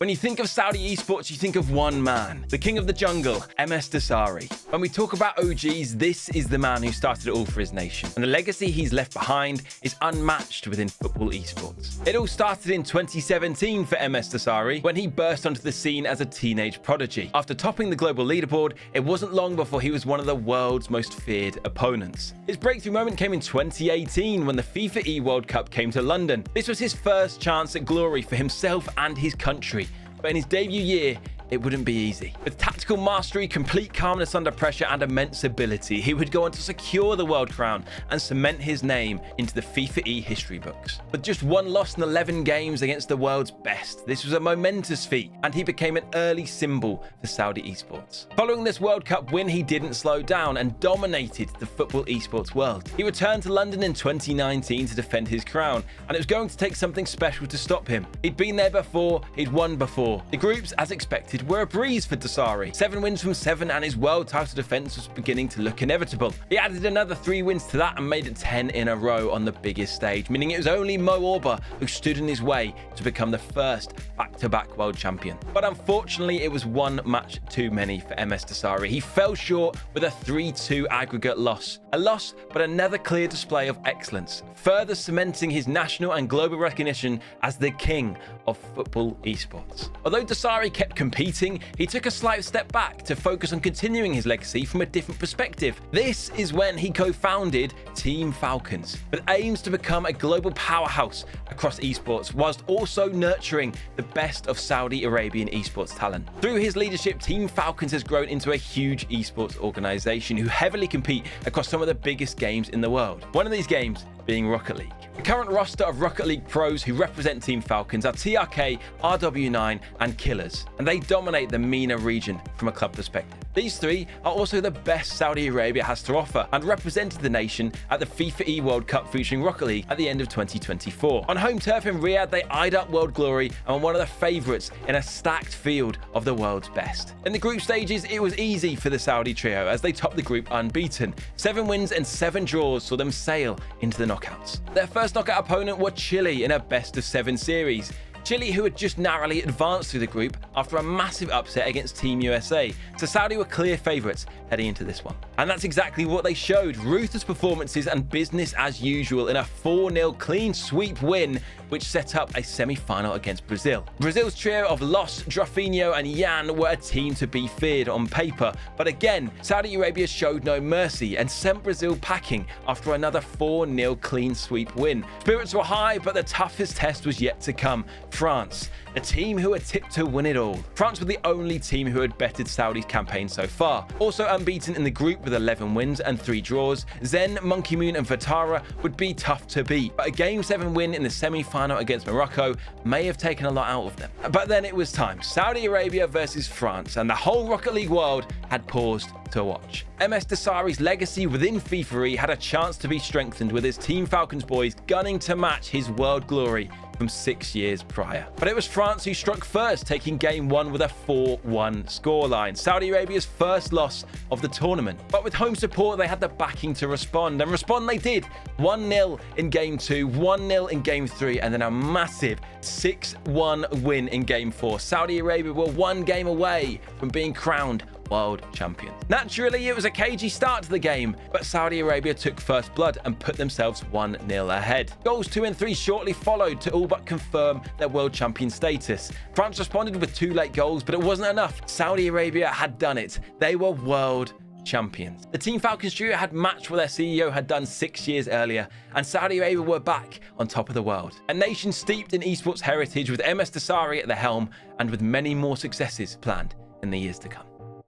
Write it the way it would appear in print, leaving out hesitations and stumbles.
When you think of Saudi esports, you think of one man, the king of the jungle, Msdossary. When we talk about OGs, this is the man who started it all for his nation, and the legacy he's left behind is unmatched within football esports. It all started in 2017 for Msdossary when he burst onto the scene as a teenage prodigy. After topping the global leaderboard, it wasn't long before he was one of the world's most feared opponents. His breakthrough moment came in 2018 when the FIFAe World Cup came to London. This was his first chance at glory for himself and his country. But in his debut year, it wouldn't be easy. With tactical mastery, complete calmness under pressure, and immense ability, he would go on to secure the world crown and cement his name into the FIFAe history books. With just one loss in 11 games against the world's best, this was a momentous feat, and he became an early symbol for Saudi esports. Following this World Cup win, he didn't slow down and dominated the football esports world. He returned to London in 2019 to defend his crown, and it was going to take something special to stop him. He'd been there before, he'd won before. The groups, as expected, were a breeze for Msdossary. 7 wins from 7, and his world title defense was beginning to look inevitable. He added another 3 wins to that and made it 10 in a row on the biggest stage, meaning it was only Mo Orba who stood in his way to become the first back-to-back world champion. But unfortunately, it was one match too many for Msdossary. He fell short with a 3-2 aggregate loss. A loss, but another clear display of excellence, further cementing his national and global recognition as the king of football esports. Although Msdossary kept competing, he took a slight step back to focus on continuing his legacy from a different perspective. This is when he co-founded Team Falcons, with aims to become a global powerhouse across esports, whilst also nurturing the best of Saudi Arabian esports talent. Through his leadership, Team Falcons has grown into a huge esports organization who heavily compete across some of the biggest games in the world. One of these games being Rocket League. The current roster of Rocket League pros who represent Team Falcons are TRK, RW9, and Killers, and they dominate the MENA region from a club perspective. These 3 are also the best Saudi Arabia has to offer and represented the nation at the FIFAe World Cup featuring Rocket League at the end of 2024. On home turf in Riyadh, they eyed up world glory and were one of the favourites in a stacked field of the world's best. In the group stages, it was easy for the Saudi trio as they topped the group unbeaten. 7 wins and 7 draws saw them sail into the knockouts. Their first knockout opponent were Chile in a best-of-7 series. Chile, who had just narrowly advanced through the group after a massive upset against Team USA, so Saudi were clear favourites heading into this one. And that's exactly what they showed: ruthless performances and business as usual in a 4-0 clean sweep win, which set up a semi-final against Brazil. Brazil's trio of Los, Drafinho and Yan were a team to be feared on paper, but again, Saudi Arabia showed no mercy and sent Brazil packing after another 4-0 clean sweep win. Spirits were high, but the toughest test was yet to come. France, a team who were tipped to win it all. France were the only team who had bettered Saudi's campaign so far. Also unbeaten in the group with 11 wins and 3 draws, Zen, Monkey Moon and Vatara would be tough to beat, but a Game 7 win in the semi-final against Morocco may have taken a lot out of them. But then it was time. Saudi Arabia versus France, and the whole Rocket League world had paused to watch. Msdossary's legacy within FIFAe had a chance to be strengthened with his Team Falcons boys gunning to match his world glory from 6 years prior. But it was France who struck first, taking game 1 with a 4-1 scoreline, Saudi Arabia's first loss of the tournament. But with home support, they had the backing to respond, and respond they did. 1-0 in game 2, 1-0 in game 3, and then a massive 6-1 win in game 4. Saudi Arabia were 1 game away from being crowned world champion. Naturally, it was a cagey start to the game, but Saudi Arabia took first blood and put themselves 1-0 ahead. Goals 2 and 3 shortly followed to all but confirm their world champion status. France responded with 2 late goals, but it wasn't enough. Saudi Arabia had done it. They were world champions. The Team Falcons trio had matched what their CEO had done 6 years earlier, and Saudi Arabia were back on top of the world. A nation steeped in esports heritage with Msdossary at the helm, and with many more successes planned in the years to come.